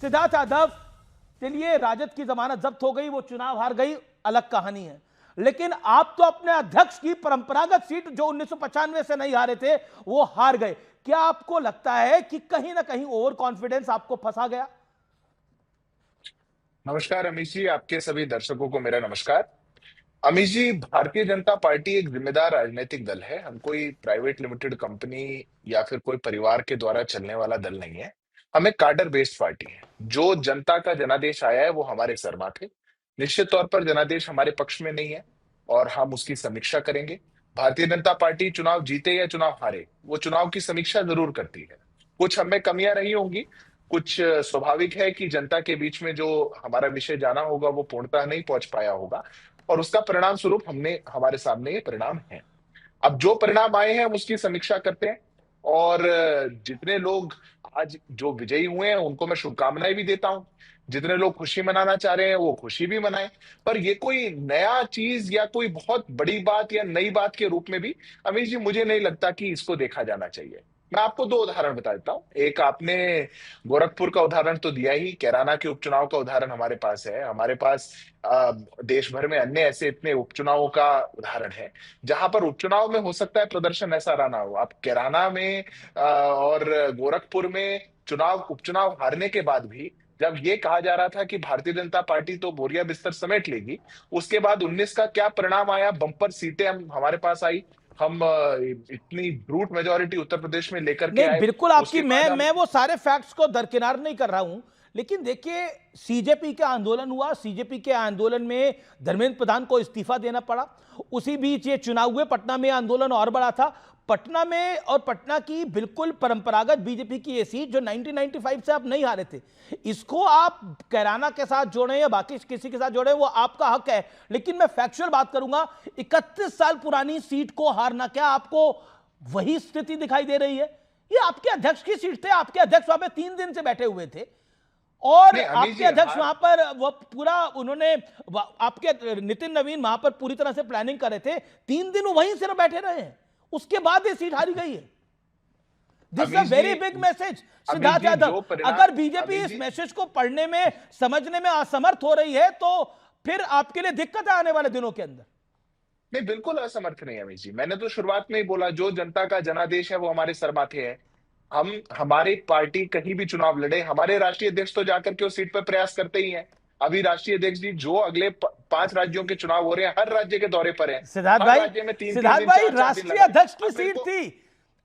सिद्धार्थ यादव, चलिए राजद की जमानत जब्त हो गई, वो चुनाव हार गई, अलग कहानी है। लेकिन आप तो अपने अध्यक्ष की परंपरागत सीट जो 1995 से नहीं हारे थे वो हार गए। क्या आपको लगता है कि कहीं ना कहीं ओवर कॉन्फिडेंस आपको फंसा गया? नमस्कार अमीश जी, आपके सभी दर्शकों को मेरा नमस्कार। अमीश जी, भारतीय जनता पार्टी एक जिम्मेदार राजनीतिक दल है। हम कोई प्राइवेट लिमिटेड कंपनी या फिर कोई परिवार के द्वारा चलने वाला दल नहीं है। हम एक कार्डर बेस्ड पार्टी है। जो जनता का जनादेश आया है वो हमारे सर माथे। निश्चित तौर पर जनादेश हमारे पक्ष में नहीं है और हम उसकी समीक्षा करेंगे। भारतीय जनता पार्टी चुनाव जीते या चुनाव हारे, वो चुनाव की समीक्षा जरूर करती है। कुछ हमें कमियां रही होंगी, कुछ स्वाभाविक है कि जनता के बीच में जो हमारा विषय जाना होगा वो पूर्णतः नहीं पहुंच पाया होगा, और उसका परिणाम स्वरूप हमने हमारे सामने ये परिणाम है। अब जो परिणाम आए हैं हम उसकी समीक्षा करते हैं। और जितने लोग आज जो विजयी हुए हैं उनको मैं शुभकामनाएं भी देता हूं। जितने लोग खुशी मनाना चाह रहे हैं वो खुशी भी मनाएं। पर ये कोई नया चीज या कोई बहुत बड़ी बात या नई बात के रूप में भी अमीश जी मुझे नहीं लगता कि इसको देखा जाना चाहिए। मैं आपको दो उदाहरण बता देता हूँ। एक आपने गोरखपुर का उदाहरण तो दिया ही, कैराना के उपचुनाव का उदाहरण हमारे पास है। हमारे पास देश भर में अन्य ऐसे इतने उपचुनावों का उदाहरण है जहां पर उपचुनाव में हो सकता है प्रदर्शन ऐसा रहा ना हो। आप कैराना में और गोरखपुर में चुनाव उपचुनाव हारने के बाद भी जब ये कहा जा रहा था कि भारतीय जनता पार्टी तो बोरिया बिस्तर समेट लेगी, उसके बाद 19 का क्या परिणाम आया, बम्पर सीटें हम हमारे पास आई। हम इतनी ब्रूट मेजोरिटी उत्तर प्रदेश में लेकर के नहीं, आए। बिल्कुल आपकी उसके मैं बाद हम मैं वो सारे फैक्ट्स को दरकिनार नहीं कर रहा हूं। लेकिन देखिए, सीजेपी का आंदोलन हुआ, सीजेपी के आंदोलन में धर्मेंद्र प्रधान को इस्तीफा देना पड़ा। उसी बीच ये चुनाव हुए, पटना में आंदोलन और बड़ा था। पटना में, और पटना की बिल्कुल परंपरागत बीजेपी की ये सीट जो 1995 से आप नहीं हारे थे, इसको आप कैराना के साथ जोड़ें या बाकी किसी के साथ जोड़ें वो आपका हक है। लेकिन मैं फैक्चुअल बात करूंगा, 31 साल पुरानी सीट को हारना, क्या आपको वही स्थिति दिखाई दे रही है? ये आपके अध्यक्ष की सीट थे, आपके अध्यक्ष वहां पे 3 दिन से बैठे हुए थे और नहीं अमीश आपके जी अध्यक्ष हार। वहां पर वो पूरा उन्होंने आपके नितिन नवीन वहां पर पूरी तरह से प्लानिंग कर रहे थे। 3 दिन वो वहीं सिर्फ बैठे रहे हैं, उसके बाद ये सीट हारी गई है। This is a Amish ji very big message Amish Siddharth ji Yadav. जो परिणाम अगर बीजेपी अमीश इस जी मैसेज को पढ़ने में, समझने में असमर्थ हो रही है तो फिर आपके लिए दिक्कत है आने वाले दिनों के अंदर। नहीं, बिल्कुल असमर्थ नहीं अमीश जी। मैंने तो शुरुआत में ही बोला, जो जनता का जनादेश है वो हमारे सर माथे है। हम हमारी पार्टी कहीं भी चुनाव लड़े, हमारे राष्ट्रीय अध्यक्ष तो जाकर के उस सीट पर प्रयास करते ही हैं। अभी राष्ट्रीय अध्यक्ष जी जो अगले 5 राज्यों के चुनाव हो रहे हैं, हर राज्य के दौरे पर हैं। सिद्धार्थ हर भाई, राज्य में तीन तीन सिद्धार्थ दिन भाई, 4 4 दिन राष्ट्रीय लगा रहे अध्यक्ष हैं। की अब मेरे सीट को थी। मैं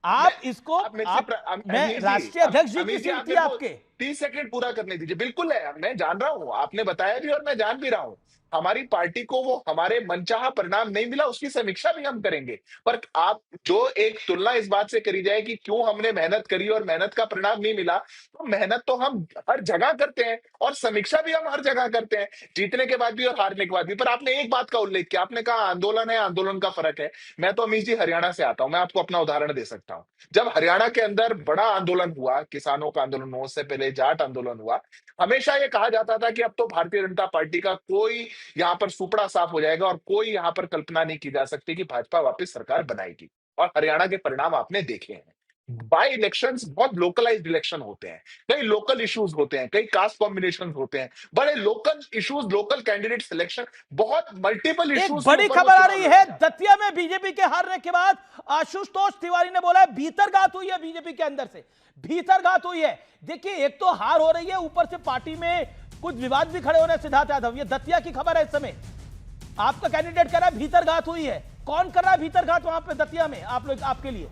आप इसको, आप मेरे से आप, मैं अमीश जी, राष्ट्रीय अध्यक्ष जी की अमीश जी सीट आप थी मेरे को आपके। 30 सेकंड पूरा करने दीजिए। बिल्कुल है, मैं जान रहा हूँ, आपने बताया भी और मैं जान भी रहा हूँ। हमारी पार्टी को वो हमारे मनचाहा परिणाम नहीं मिला, उसकी समीक्षा भी हम करेंगे। पर आप जो एक तुलना इस बात से करी जाए कि क्यों हमने मेहनत करी और मेहनत का परिणाम नहीं मिला, तो मेहनत तो हम हर जगह करते हैं और समीक्षा भी हम हर जगह करते हैं, जीतने के बाद भी और हारने के बाद भी। पर आपने एक बात का उल्लेख किया, आपने कहा आंदोलन है, आंदोलन का फर्क है। मैं तो अमीश जी हरियाणा से आता हूं, मैं आपको अपना उदाहरण दे सकता हूँ। जब हरियाणा के अंदर बड़ा आंदोलन हुआ, किसानों का आंदोलन हुआ, उससे पहले जाट आंदोलन हुआ, हमेशा ये कहा जाता था कि अब तो भारतीय जनता पार्टी का कोई यहाँ पर सुपड़ा साफ हो जाएगा और कोई यहाँ पर कल्पना नहीं की जा सकती कि भाजपा वापस सरकार बनाएगी। और हरियाणा के परिणाम आपने देखे हैं। बाई इलेक्शंस बहुत लोकलाइज्ड इलेक्शन होते हैं, कई लोकल इश्यूज होते हैं, कई कास्ट कॉम्बिनेशन होते हैं, बड़े local issues, local candidate selection, बहुत मल्टीपल एक इश्यूज के बड़ी ऊपर वो खबर आ चुनाव रही लड़ा है, जाता है। दतिया में बीजेपी के हारने के बाद आशुतोष तिवारी ने बोला है भीतरघात हुई है बीजेपी के अंदर से, भीतरघात हुई है। देखिए, एक तो हार हो रही है, ऊपर से पार्टी में कुछ विवाद भी खड़े हो रहे हैं। सिद्धार्थ यादव, ये दतिया की खबर है इस समय। आपका कैंडिडेट कह रहा है भीतरघात हुई है। कौन कर रहा है भीतरघात वहां पे दतिया में आप लोग, आपके लिए?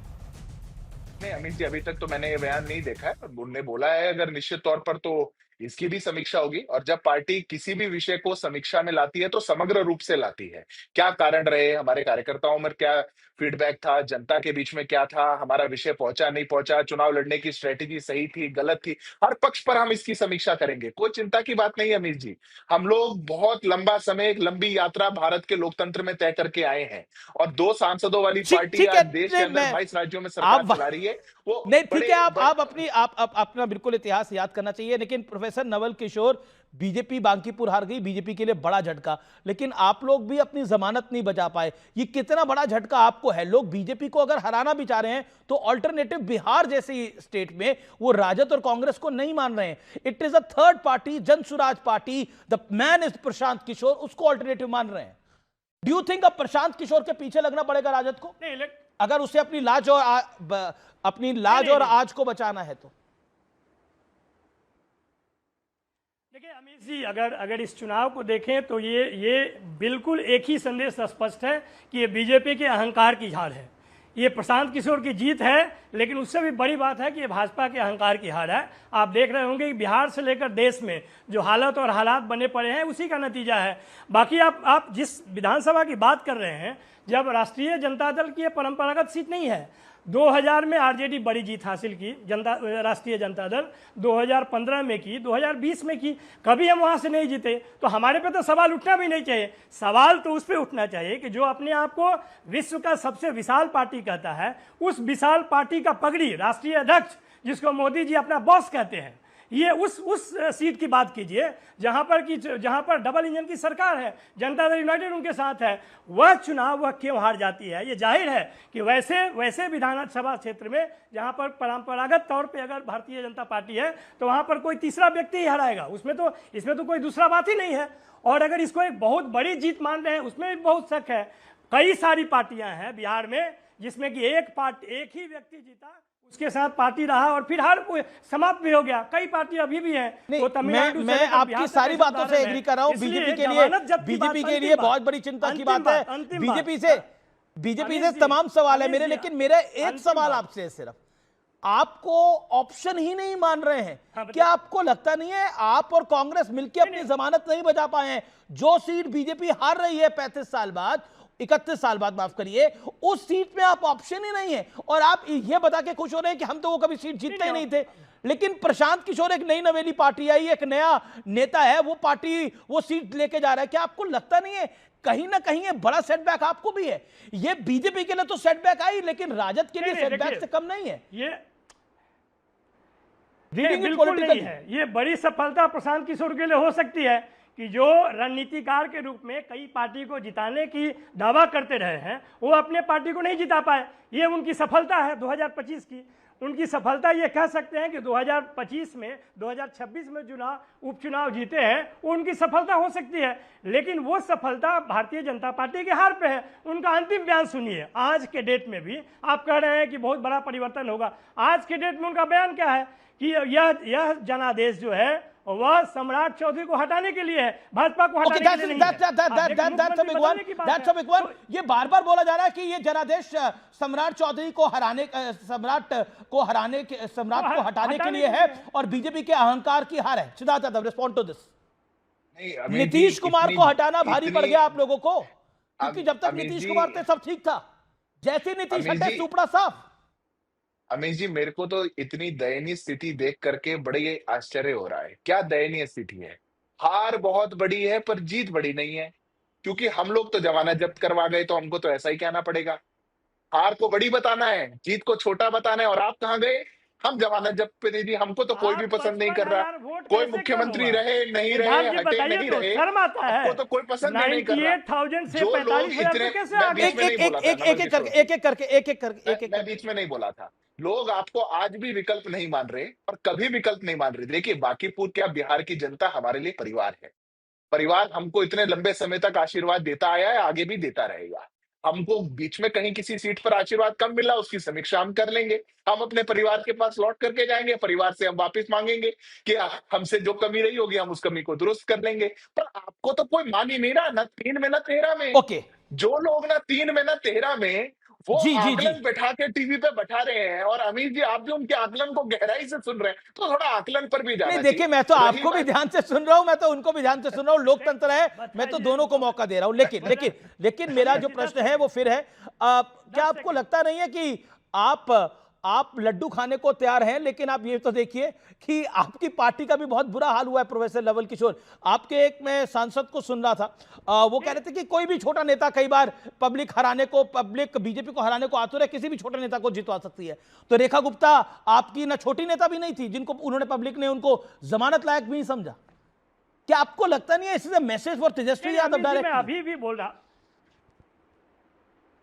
नहीं अमित जी, अभी तक तो मैंने ये बयान नहीं देखा है। उनने बोला है अगर निश्चित तौर पर, तो इसकी भी समीक्षा होगी। और जब पार्टी किसी भी विषय को समीक्षा में लाती है तो समग्र रूप से लाती है। क्या कारण रहे, हमारे कार्यकर्ताओं में क्या फीडबैक था, जनता के बीच में क्या था, हमारा विषय पहुंचा नहीं पहुंचा, चुनाव लड़ने की स्ट्रेटेजी सही थी गलत थी, हर पक्ष पर हम इसकी समीक्षा करेंगे। कोई चिंता की बात नहीं है अमित जी। हम लोग बहुत लंबा समय, एक लंबी यात्रा भारत के लोकतंत्र में तय करके आए हैं। और 2 सांसदों वाली ठीक पार्टी ठीक आज है। देश के नहीं, अंदर मैं, 22 राज्यों में सरकार आप चला रही है। वो नहीं, ठीक है, बड़े आप बड़े अपनी आप अपना बिल्कुल इतिहास याद करना चाहिए। लेकिन professor professor Naval Kishore, BJP Bankipur हार गई, बीजेपी के लिए बड़ा झटका, लेकिन आप लोग भी अपनी जमानत नहीं बचा पाए। ये कितना बड़ा झटका आपको है? लोग बीजेपी को अगर हराना भी चाह रहे हैं तो ऑल्टरनेटिव बिहार जैसी स्टेट में वो राजद और कांग्रेस को नहीं मान रहे हैं। It is a third party, Jan Suraaj party, the man is Prashant Kishor, उसको ऑल्टरनेटिव मान रहे हैं। डू यू थिंक अब प्रशांत किशोर के पीछे लगना पड़ेगा राजद को, नहीं अगर उसे अपनी लाज और आज को बचाना है तो? देखिए अमित जी, अगर इस चुनाव को देखें तो ये बिल्कुल एक ही संदेश स्पष्ट है कि ये बीजेपी के अहंकार की हार है। ये प्रशांत किशोर की जीत है, लेकिन उससे भी बड़ी बात है कि ये भाजपा के अहंकार की हार है। आप देख रहे होंगे कि बिहार से लेकर देश में जो हालत और हालात बने पड़े हैं उसी का नतीजा है। बाकी आप जिस विधानसभा की बात कर रहे हैं, जब राष्ट्रीय जनता दल की ये परंपरागत सीट नहीं है। 2000 में आरजेडी बड़ी जीत हासिल की, राष्ट्रीय जनता दल 2015 में की, 2020 में की, कभी हम वहां से नहीं जीते। तो हमारे पे तो सवाल उठना भी नहीं चाहिए। सवाल तो उस पे उठना चाहिए कि जो अपने आप को विश्व का सबसे विशाल पार्टी कहता है, उस विशाल पार्टी का पगड़ी राष्ट्रीय अध्यक्ष, जिसको मोदी जी अपना बॉस कहते हैं, ये उस सीट की बात कीजिए जहां पर डबल इंजन की सरकार है, जनता दल यूनाइटेड उनके साथ है। वह चुनाव वह क्यों हार जाती है? ये जाहिर है कि वैसे विधानसभा क्षेत्र में जहां पर परंपरागत तौर पे अगर भारतीय जनता पार्टी है तो वहां पर कोई तीसरा व्यक्ति ही हराएगा, इसमें तो कोई दूसरा बात ही नहीं है। और अगर इसको एक बहुत बड़ी जीत मान रहे हैं उसमें भी बहुत शक है। कई सारी पार्टियां हैं बिहार में जिसमें कि एक ही व्यक्ति जीता, उसके साथ पार्टी रहा और फिर हार समाप्त भी हो गया। कई पार्टी अभी भी हैं। तो मैं आपकी सारी बातों से एग्री कर रहा हूं। बीजेपी के लिए बहुत बड़ी चिंता की बात है। बीजेपी से तमाम सवाल है मेरे, लेकिन मेरा एक सवाल आपसे है, सिर्फ आपको ऑप्शन ही नहीं मान रहे हैं। क्या आपको लगता नहीं है आप और कांग्रेस मिलकर अपनी जमानत नहीं बचा पाए हैं? जो सीट बीजेपी हार रही है 31 साल बाद माफ करिए, उस सीट में आप ऑप्शन ही नहीं है। और आप ये बता के खुश हो रहे हैं कि हम तो वो कभी सीट जीतते ही नहीं थे। लेकिन प्रशांत किशोर, एक नई नवेली पार्टी आई, एक नया नेता है, वो पार्टी वो सीट लेके जा रहा है। क्या आपको लगता नहीं है कहीं ना कहीं ये बड़ा सेटबैक आपको भी है? ये बीजेपी के लिए तो सेटबैक आई, लेकिन राजद के लिए सेटबैक से कम नहीं है। ये बिल्कुल नहीं है। ये बड़ी सफलता प्रशांत किशोर के लिए हो सकती है कि जो रणनीतिकार के रूप में कई पार्टी को जिताने की दावा करते रहे हैं, वो अपने पार्टी को नहीं जिता पाए। ये उनकी सफलता है 2025 की। उनकी सफलता ये कह सकते हैं कि 2025 में 2026 में उपचुनाव जीते हैं, वो उनकी सफलता हो सकती है। लेकिन वो सफलता भारतीय जनता पार्टी के हार पे है। उनका अंतिम बयान सुनिए। आज के डेट में भी आप कह रहे हैं कि बहुत बड़ा परिवर्तन होगा। आज के डेट में उनका बयान क्या है कि यह जनादेश जो है वह सम्राट चौधरी को हटाने के लिए है, भाजपा को हटाने के लिए नहीं है। ये बार-बार बोला जा रहा है कि ये जनादेश सम्राट चौधरी को हटाने के लिए है और बीजेपी के अहंकार की हार है। Siddharth Yadav, respond to this. Nitish Kumar को हटाना भारी पड़ गया आप लोगों को, क्योंकि जब तक नीतीश कुमार थे सब ठीक था, जैसे नीतीश हटे सुपड़ा साफ। अमीश जी, मेरे को तो इतनी दयनीय स्थिति देख करके बड़े आश्चर्य हो रहा है। क्या दयनीय स्थिति है? हार बहुत बड़ी है पर जीत बड़ी नहीं है, क्योंकि हम लोग तो जमानत जब्त करवा गए, तो हमको तो ऐसा ही कहना पड़ेगा। हार को बड़ी बताना है, जीत को छोटा बताना है। और आप कहाँ गए? हम जमानत जब्त पे नहीं दी, हमको तो कोई भी पसंद नहीं कर रहा। कोई मुख्यमंत्री रहे नहीं रहे, हटे नहीं रहे, आपको तो कोई पसंद नहीं कर रहा। जो लोग इतने, मैं बीच में नहीं बोला था। लोग आपको आज भी विकल्प नहीं मान रहे और कभी विकल्प नहीं मान रहे। देखिए, बांकीपुर क्या, बिहार की जनता हमारे लिए परिवार है। परिवार हमको इतने लंबे समय तक आशीर्वाद देता आया है, आगे भी देता रहेगा। हमको बीच में कहीं किसी सीट पर आशीर्वाद कम मिला, उसकी समीक्षा हम कर लेंगे। हम अपने परिवार के पास लौट करके जाएंगे, परिवार से हम वापस मांगेंगे कि हमसे जो कमी रही होगी हम उस कमी को दुरुस्त कर लेंगे। पर आपको तो कोई मान ही नहीं रहा, ना 3 में ना 13 में। ओके, जो लोग ना 3 में ना 13 में वो आकलन बैठा के टीवी पे बैठा रहे हैं, और अमीर जी आप भी उनके आकलन को गहराई से सुन रहे हैं, तो थोड़ा आकलन पर भी जाना चाहिए। देखिए, मैं तो आपको भी ध्यान से सुन रहा हूं, मैं तो उनको भी ध्यान से सुन रहा हूं। लोकतंत्र है, मैं तो दोनों को मौका दे रहा हूं। लेकिन मेरा जो प्रश्न है वो फिर है, क्या आपको लगता नहीं है कि आप आप लड्डू खाने को तैयार हैं, लेकिन आप ये तो देखिए कि आपकी पार्टी का भी बहुत बुरा हाल हुआ है। प्रोफेसर नवल किशोर, आपके एक मैं सांसद को सुन रहा था, वो कह रहे थे कि कोई भी छोटा नेता कई बार पब्लिक बीजेपी को हराने को आतुर है, किसी भी छोटे नेता को जितवा सकती है। तो रेखा गुप्ता आपकी ना छोटी नेता भी नहीं थी, जिनको उन्होंने पब्लिक ने उनको जमानत लायक भी नहीं समझा। क्या आपको लगता नहीं है इस message for Tejashwi Yadav direct? मैं अभी भी बोल रहा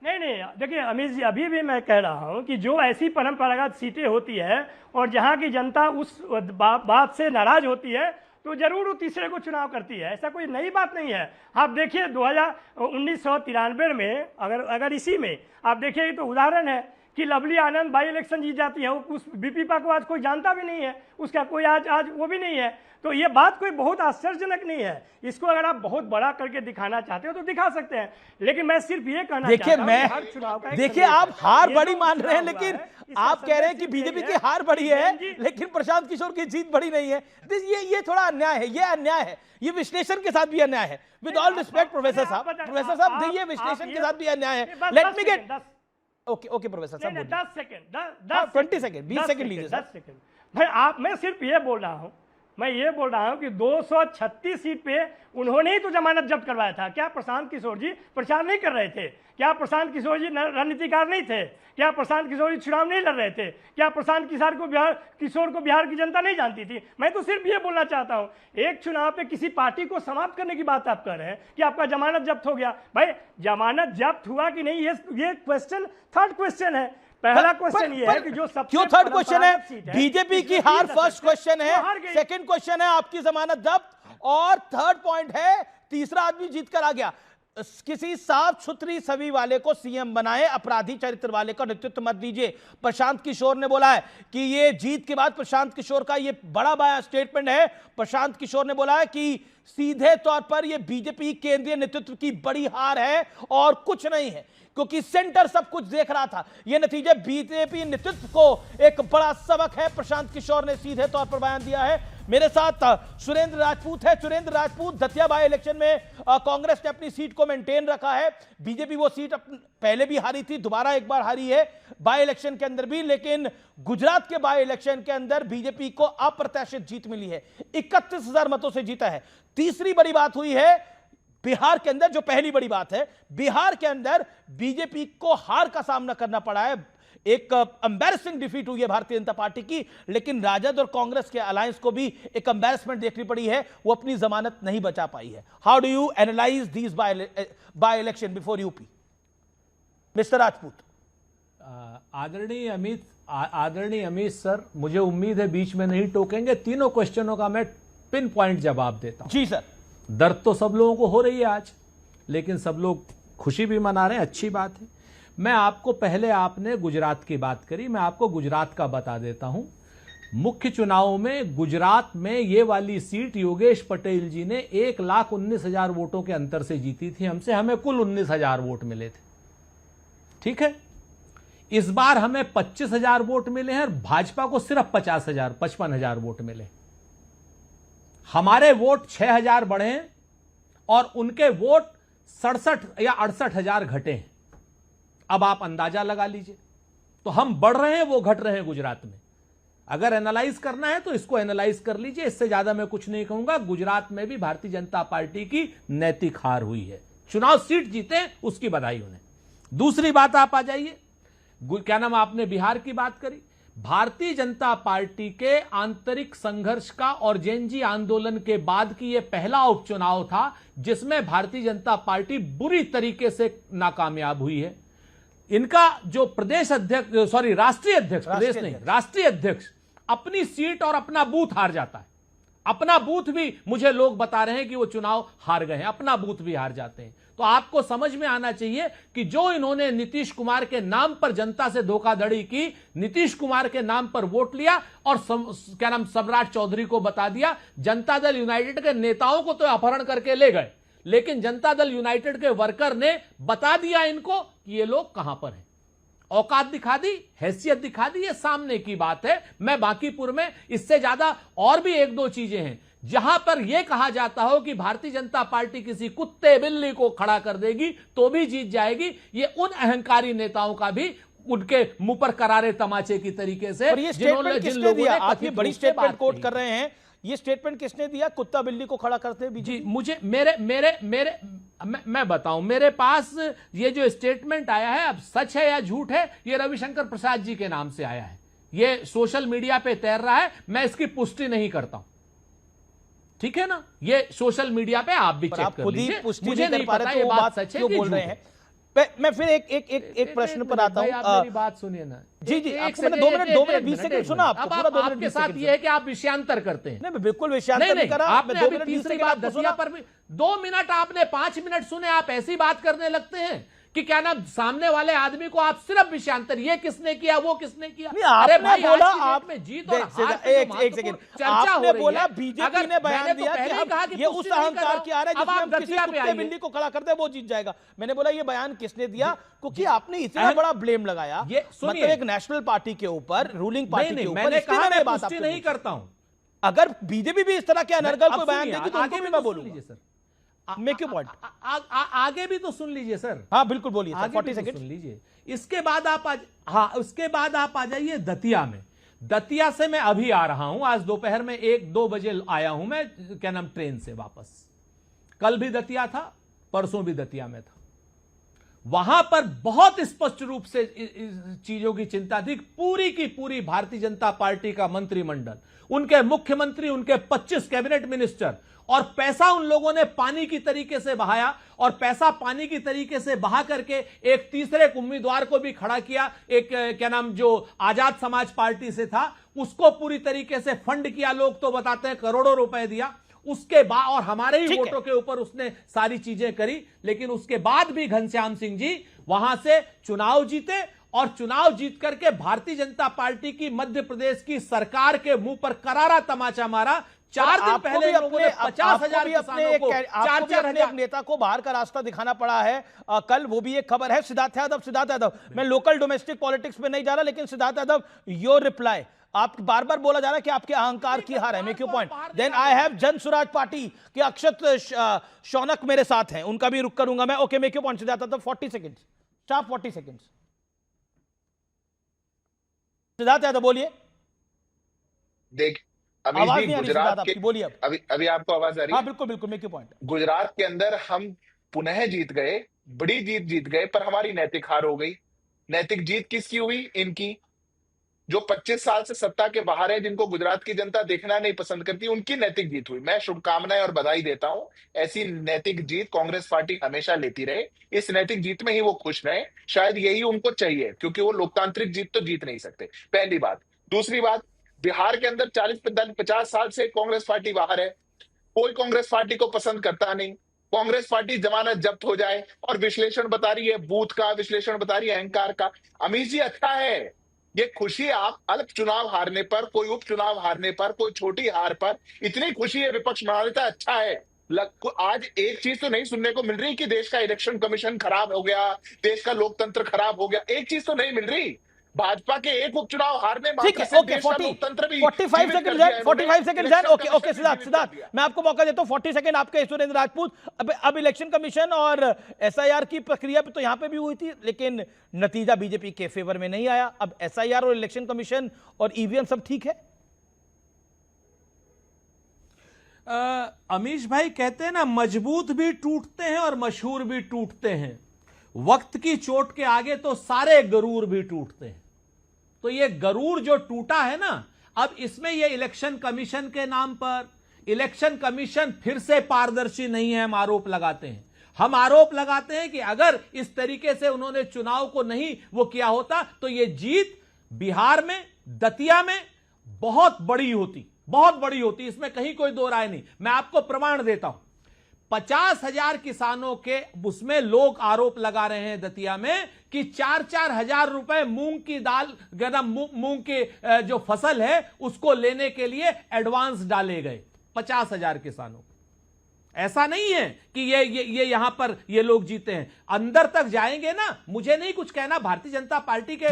नहीं, देखिए अमित जी, अभी भी मैं कह रहा हूं कि जो ऐसी परंपरागत सीटें होती है और जहां की जनता उस बात से नाराज होती है तो जरूर वो तीसरे को चुनाव करती है। ऐसा कोई नई बात नहीं है। आप देखिए 1993 में अगर इसी में आप देखिए तो उदाहरण है कि लवली आनंद बाई इलेक्शन जीत जाती है। उस बीपीपा को आज कोई जानता भी नहीं है, उसका कोई आज वो भी नहीं है। तो ये बात कोई बहुत आश्चर्यजनक नहीं है। इसको अगर आप बहुत बड़ा करके दिखाना चाहते हो तो दिखा सकते हैं, लेकिन मैं सिर्फ ये कहना चाहता हूं कि हर चुनाव का देखिए आप हार बड़ी मान रहे हैं, लेकिन आप कह रहे हैं कि बीजेपी की हार बड़ी है लेकिन प्रशांत किशोर की जीत बड़ी नहीं है। ये थोड़ा अन्याय है, ये अन्याय है, ये विश्लेषण के साथ भी अन्याय है। विद ऑल रिस्पेक्ट प्रोफेसर साहब, ये विश्लेषण के साथ भी अन्याय है। Let me gate okay professor साहब, 10 सेकंड 20 सेकंड 20 सेकंड लीजिए। 10 सेकंड मैं सिर्फ ये बोल रहा हूं, मैं ये बोल रहा हूं कि 236 सीट पे उन्होंने ही तो जमानत जब्त करवाया था। क्या प्रशांत किशोर जी प्रचार नहीं कर रहे थे? क्या प्रशांत किशोर जी रणनीतिकार नहीं थे? क्या प्रशांत किशोर जी चुनाव नहीं लड़ रहे थे? क्या प्रशांत किशोर को बिहार की जनता नहीं जानती थी? मैं तो सिर्फ ये बोलना चाहता हूं, एक चुनाव पे किसी पार्टी को समाप्त करने की बात आप कर रहे हैं कि आपका जमानत जब्त हो गया। भाई जमानत जब्त हुआ कि नहीं, ये क्वेश्चन थर्ड क्वेश्चन है। पहला क्वेश्चन ये है कि जो सबसे क्यों थर्ड क्वेश्चन है? बीजेपी की हार फर्स्ट क्वेश्चन है, सेकंड क्वेश्चन है आपकी जमानत जब्त, और थर्ड पॉइंट है तीसरा आदमी जीत कर आ गया। किसी साफ सुथरी छवि वाले को सीएम बनाए, अपराधी चरित्र वाले का नेतृत्व मत दीजिए। प्रशांत किशोर ने बोला है कि ये जीत के बाद प्रशांत किशोर का ये बड़ा बड़ा स्टेटमेंट है। प्रशांत किशोर ने बोला है कि सीधे तौर पर ये बीजेपी केंद्रीय नेतृत्व की बड़ी हार है और कुछ नहीं है, क्योंकि सेंटर सब कुछ देख रहा था। यह नतीजे बीजेपी नेतृत्व को एक बड़ा सबक है, प्रशांत किशोर ने सीधे तौर पर बयान दिया है। मेरे साथ सुरेंद्र राजपूत है। सुरेंद्र राजपूत, दतिया बाई इलेक्शन में कांग्रेस ने अपनी सीट को मेंटेन रखा है। बीजेपी वो सीट पहले भी हारी थी, दोबारा एक बार हारी है बाई इलेक्शन के अंदर भी, लेकिन गुजरात के बाई इलेक्शन के अंदर बीजेपी को अप्रत्याशित जीत मिली है, 31,000 मतों से जीता है। तीसरी बड़ी बात हुई है बिहार के अंदर, जो पहली बड़ी बात है, बिहार के अंदर बीजेपी को हार का सामना करना पड़ा है। एक एम्बैरेसिंग डिफीट हुई है भारतीय जनता पार्टी की, लेकिन राजद और कांग्रेस के अलायंस को भी एक एम्बैरेसमेंट देखनी पड़ी है, वो अपनी जमानत नहीं बचा पाई है। How do you analyse these by election before UP, mister Rajput? आदरणीय अमित सर, मुझे उम्मीद है बीच में नहीं टोकेंगे। तीनों क्वेश्चनों का मैं पिन पॉइंट जवाब देता हूं। जी सर। दर्द तो सब लोगों को हो रही है आज, लेकिन सब लोग खुशी भी मना रहे हैं, अच्छी बात है। मैं आपको पहले, आपने गुजरात की बात करी, मैं आपको गुजरात का बता देता हूं। मुख्य चुनाव में गुजरात में ये वाली सीट योगेश पटेल जी ने 1,19,000 वोटों के अंतर से जीती थी हमसे। हमें कुल 19,000 वोट मिले थे, ठीक है। इस बार हमें 25,000 वोट मिले हैं और भाजपा को सिर्फ 55,000 वोट मिले। हमारे वोट 6,000 बढ़े हैं और उनके वोट 67 या 68,000 घटे हैं। अब आप अंदाजा लगा लीजिए। तो हम बढ़ रहे हैं, वो घट रहे हैं गुजरात में। अगर एनालाइज करना है तो इसको एनालाइज कर लीजिए, इससे ज्यादा मैं कुछ नहीं कहूंगा। गुजरात में भी भारतीय जनता पार्टी की नैतिक हार हुई है। चुनाव सीट जीते उसकी बधाई उन्हें। दूसरी बात आप आ जाइए, क्या नाम, आपने बिहार की बात करी। भारतीय जनता पार्टी के आंतरिक संघर्ष का और जेएनजी आंदोलन के बाद की यह पहला उपचुनाव था जिसमें भारतीय जनता पार्टी बुरी तरीके से नाकामयाब हुई है। इनका जो प्रदेश अध्यक्ष, सॉरी राष्ट्रीय अध्यक्ष, प्रदेश नहीं, राष्ट्रीय अध्यक्ष अपनी सीट और अपना बूथ हार जाता है। अपना बूथ भी मुझे लोग बता रहे हैं कि वो चुनाव हार गए हैं, अपना बूथ भी हार जाते हैं। तो आपको समझ में आना चाहिए कि जो इन्होंने नीतीश कुमार के नाम पर जनता से धोखाधड़ी की, नीतीश कुमार के नाम पर वोट लिया और क्या नाम, सम्राट चौधरी को बता दिया। जनता दल यूनाइटेड के नेताओं को तो अपहरण करके ले गए, लेकिन जनता दल यूनाइटेड के वर्कर ने बता दिया इनको कि ये लोग कहां पर हैं। औकात दिखा दी, हैसियत दिखा दी, ये सामने की बात है। मैं बांकीपुर में इससे ज्यादा और भी एक दो चीजें हैं जहां पर यह कहा जाता हो कि भारतीय जनता पार्टी किसी कुत्ते बिल्ली को खड़ा कर देगी तो भी जीत जाएगी। ये उन अहंकारी नेताओं का भी उनके मुंह पर करारे तमाचे की तरीके से। और ये स्टेटमेंट किसने दिया? आप ये बड़ी स्टेटमेंट कोट कर रहे हैं, ये स्टेटमेंट किसने दिया? कुत्ता बिल्ली को खड़ा करते हैं जी, मुझे मैं बताऊं, मेरे पास ये जो स्टेटमेंट आया है, अब सच है या झूठ है, ये रविशंकर प्रसाद जी के नाम से आया है, ये सोशल मीडिया पे तैर रहा है, मैं इसकी पुष्टि नहीं करता हूं, ठीक है ना? ये सोशल मीडिया पे आप भी चेक कर लीजिए, मुझे नहीं पता ये बात सच है कि झूठ है। मैं फिर एक प्रश्न पर आता हूं। आप मेरी बात सुनिए ना। जी जी, मैंने 2 मिनट 20 सेकंड सुना आपको। अब पूरा 2 मिनट आपके साथ ये है कि आप विषयांतर करते हैं। नहीं, बिल्कुल विषयांतर नहीं करा। आपने अभी तीसरी बात दतिया पर भी 2 मिनट आपने 5 मिनट सुने, आप ऐसी बात करने लगते हैं कि क्या नाम, सामने वाले आदमी को आप सिर्फ विषयांतर, ये किसने किया, वो किसने किया। अरे भाई, बोला आप में जीत और हार एक सेकंड, आपने बोला बीजेपी ने बयान दिया कि ये उस अहंकार की आ रहा है जिसमें हम किसी कुत्ते बिल्ली को खड़ा करते हैं वो जीत जाएगा। मैंने बोला ये बयान किसने दिया? क्योंकि आपने इतना बड़ा ब्लेम लगाया, मतलब एक नेशनल पार्टी के ऊपर, रूलिंग पार्टी के ऊपर। मैंने कहा मैं पुष्टि नहीं करता हूं। अगर बीजेपी भी इस तरह के अनर्गल को बयान देगी तो आगे भी मैं बोलूंगा सर। Make your point. आगे भी तो सुन लीजिए सर। हाँ बिल्कुल बोलिए, 40 सेकंड सुन लीजिए। इसके बाद आप आ जाइए दतिया में। दतिया से मैं अभी आ रहा हूं, आज दोपहर में 1-2 बजे आया हूं मैं, क्या नाम, ट्रेन से वापस। कल भी दतिया था, परसों भी दतिया में था। वहां पर बहुत स्पष्ट रूप से चीजों की चिंता थी। पूरी की पूरी भारतीय जनता पार्टी का मंत्रिमंडल, उनके मुख्यमंत्री, उनके 25 कैबिनेट मिनिस्टर, और पैसा उन लोगों ने पानी की तरीके से बहाया, और पैसा पानी की तरीके से बहा करके एक तीसरे उम्मीदवार को भी खड़ा किया, एक क्या नाम, जो आजाद समाज पार्टी से था, उसको पूरी तरीके से फंड किया। लोग तो बताते हैं करोड़ों रुपए दिया। उसके बाद, और हमारे ही वोटों के ऊपर उसने सारी चीजें करी। लेकिन उसके बाद भी घनश्याम सिंह जी वहां से चुनाव जीते, और चुनाव जीत करके भारतीय जनता पार्टी की मध्य प्रदेश की सरकार के मुंह पर करारा तमाचा मारा। 4 दिन पहले लोगों ने 50,000 किसानों को 4-4 नेता को बाहर का रास्ता दिखाना पड़ा है। कल वो भी एक खबर है, सिद्धार्थ यादव। मैं लोकल डोमेस्टिक पॉलिटिक्स पे नहीं जा रहा, लेकिन सिद्धार्थ यादव, योर रिप्लाई। आप बार बार बोला जा रहा है कि आपके अहंकार की हार है। Make your point. Then I have Jan Swaraj party के अक्षत शौनक मेरे साथ हैं, उनका भी रुक करूंगा मैं। Okay, make your point Siddharth Yadav. 40 second, stop 40 second. Siddharth Yadav बोलिए। देख, आवाज नहीं आ रही सिद्धार्थ आपकी, बोलिए अब। अभी आपको आवाज आ रही है? हाँ बिल्कुल बिल्कुल, मेक योर पॉइंट। गुजरात के अंदर हम पुनः जीत गए, बड़ी जीत गए, पर हमारी नैतिक हार हो गई। नैतिक जीत किसकी हुई? इनकी, जो 25 साल से सत्ता के बाहर है, जिनको गुजरात की जनता देखना नहीं पसंद करती, उनकी नैतिक जीत हुई। मैं शुभकामनाएं और बधाई देता हूं। ऐसी नैतिक जीत कांग्रेस पार्टी हमेशा लेती रहे, इस नैतिक जीत में ही वो खुश रहे। शायद यही उनको चाहिए, क्योंकि वो लोकतांत्रिक जीत तो जीत नहीं सकते, पहली बात। दूसरी बात, बिहार के अंदर 40-50 साल से कांग्रेस पार्टी बाहर है, कोई कांग्रेस पार्टी को पसंद करता नहीं। कांग्रेस पार्टी जमानत जब्त हो जाए, और विश्लेषण बता रही है बूथ का, विश्लेषण बता रही है अहंकार का। अमीश जी, अच्छा है ये खुशी, आप अल्प चुनाव हारने पर, कोई उपचुनाव हारने पर, कोई छोटी हार पर इतनी खुशी है विपक्ष मना लेता है, अच्छा है। आज एक चीज तो नहीं सुनने को मिल रही कि देश का इलेक्शन कमीशन खराब हो गया, देश का लोकतंत्र खराब हो गया, एक चीज तो नहीं मिल रही। भाजपा के एक उपचुनाव हारने मात्र से देश का लोकतंत्र भी 45 सेकंड है, 45 सेकंड है। ओके सिद्धार्थ, मैं आपको मौका देता हूं। 40 सेकंड आपके सुरेंद्र राजपूत। अब इलेक्शन कमीशन और एसआईआर की प्रक्रिया भी तो यहां पे भी हुई थी, लेकिन नतीजा बीजेपी के फेवर में नहीं आया। अब एसआईआर और इलेक्शन कमीशन और ईवीएम सब ठीक है? अमीश भाई कहते हैं ना, मजबूत भी टूटते हैं और मशहूर भी टूटते हैं। वक्त की चोट के आगे तो सारे गरूर भी टूटते हैं। तो ये गरूर जो टूटा है ना, अब इसमें ये इलेक्शन कमीशन के नाम पर, इलेक्शन कमीशन फिर से पारदर्शी नहीं है, हम आरोप लगाते हैं। हम आरोप लगाते हैं कि अगर इस तरीके से उन्होंने चुनाव को नहीं वो किया होता, तो ये जीत बिहार में, दतिया में बहुत बड़ी होती, बहुत बड़ी होती। इसमें कहीं कोई दो राय नहीं। मैं आपको प्रमाण देता हूं, 50,000 किसानों के, उसमें लोग आरोप लगा रहे हैं दतिया में कि 4-4 हजार रुपए मूंग की दाल, मूंग की जो फसल है उसको लेने के लिए एडवांस डाले गए 50,000 किसानों। ऐसा नहीं है कि ये यहां पर ये लोग जीते हैं, अंदर तक जाएंगे ना। मुझे नहीं कुछ कहना, भारतीय जनता पार्टी के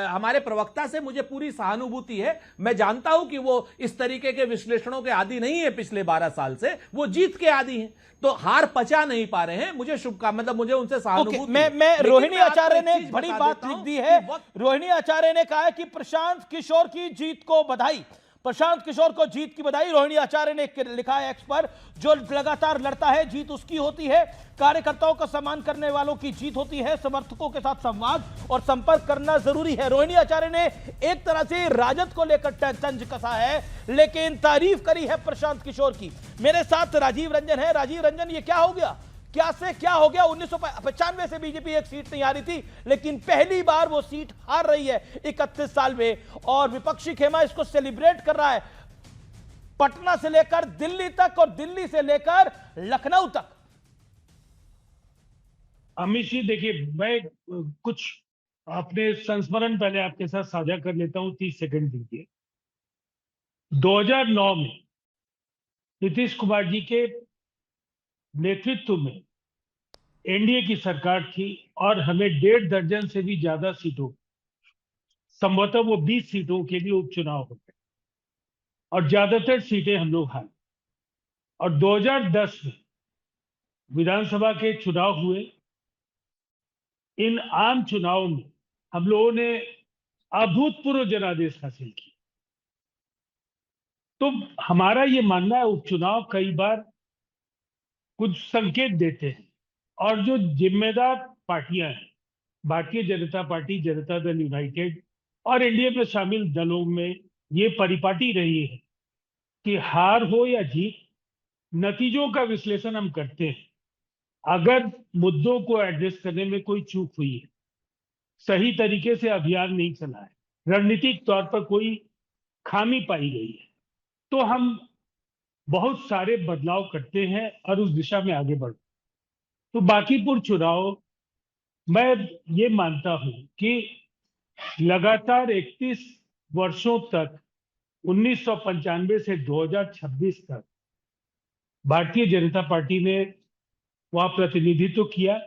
हमारे प्रवक्ता से मुझे पूरी सहानुभूति है। मैं जानता हूं कि वो इस तरीके के विश्लेषणों के आदी नहीं है, पिछले 12 साल से वो जीत के आदी हैं, तो हार पचा नहीं पा रहे हैं। मुझे शुभकामना, मतलब मुझे उनसे सहानुभूति। मैं रोहिणी आचार्य ने एक बड़ी बात लिख दी है। रोहिणी आचार्य ने कहा है कि प्रशांत किशोर की जीत को बधाई, प्रशांत किशोर को जीत की बधाई। रोहिणी आचार्य ने लिखा है एक्स पर, जो लगातार लड़ता है जीत उसकी होती है, कार्यकर्ताओं का सम्मान करने वालों की जीत होती है, समर्थकों के साथ संवाद और संपर्क करना जरूरी है। रोहिणी आचार्य ने एक तरह से राजद को लेकर तंज कसा है, लेकिन तारीफ करी है प्रशांत किशोर की। मेरे साथ राजीव रंजन है। राजीव रंजन, ये क्या हो गया, क्या से क्या हो गया? 1995 से बीजेपी एक सीट नहीं हारी थी, लेकिन पहली बार वो सीट हार रही है 31 साल में, और विपक्षी खेमा इसको सेलिब्रेट कर रहा है, पटना से लेकर दिल्ली तक और दिल्ली से लेकर लखनऊ तक। अमित जी, देखिए, मैं कुछ अपने संस्मरण पहले आपके साथ साझा कर लेता हूं, 30 सेकंड दीजिए। 2009 में नीतीश कुमार जी के नेतृत्व में एनडीए की सरकार थी और हमें 1.5 दर्जन से भी ज्यादा सीटों, संभवतः वो 20 सीटों के लिए उपचुनाव हो गए और ज्यादातर सीटें हम लोग हारे। और 2010 में विधानसभा के चुनाव हुए। इन आम चुनावों में हम लोगों ने अभूतपूर्व जनादेश हासिल किया। तो हमारा ये मानना है, उपचुनाव कई बार कुछ संकेत देते हैं, और जो जिम्मेदार पार्टियां हैं, भारतीय जनता पार्टी, जनता दल यूनाइटेड और एनडीए में शामिल दलों में ये परिपाटी रही है कि हार हो या जीत, नतीजों का विश्लेषण हम करते हैं। अगर मुद्दों को एड्रेस करने में कोई चूक हुई है, सही तरीके से अभियान नहीं चला है, रणनीतिक तौर पर कोई खामी पाई गई है, तो हम बहुत सारे बदलाव करते हैं और उस दिशा में आगे बढ़ते। तो बांकीपुर चुनाव, मैं ये मानता हूं कि लगातार 31 वर्षों तक, 1995 से 2026 तक भारतीय जनता पार्टी ने वहां प्रतिनिधित्व किया,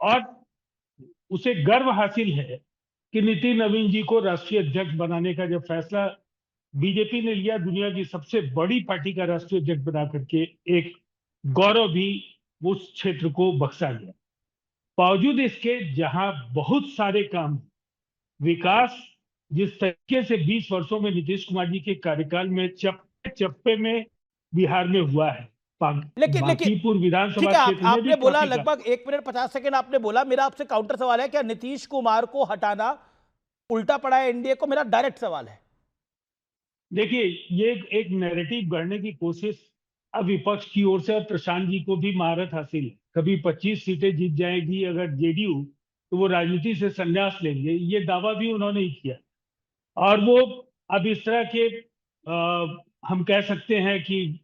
और उसे गर्व हासिल है कि नितिन नवीन जी को राष्ट्रीय अध्यक्ष बनाने का जब फैसला बीजेपी ने लिया, दुनिया की सबसे बड़ी पार्टी का राष्ट्रीय अध्यक्ष बना करके एक गौरव भी उस क्षेत्र को बख्शा गया। बावजूद इसके, जहां बहुत सारे काम, विकास जिस तरीके से 20 वर्षों में नीतीश कुमार जी के कार्यकाल में चप्पे चप्पे में बिहार में हुआ है, लेकिन विधानसभा क्षेत्र आपने बोला लगभग 1 मिनट 50 सेकंड आपने बोला। मेरा आपसे काउंटर सवाल है, क्या नीतीश कुमार को हटाना उल्टा पड़ा है एनडीए को? मेरा डायरेक्ट सवाल है। देखिए, ये एक नैरेटिव गढ़ने की कोशिश अब विपक्ष की ओर से, और प्रशांत जी को भी महारत हासिल है। कभी 25 सीटें जीत जाएगी अगर जेडीयू, तो वो राजनीति से संन्यास लेंगे, ये दावा भी उन्होंने ही किया। और वो अब इस तरह के हम कह सकते हैं कि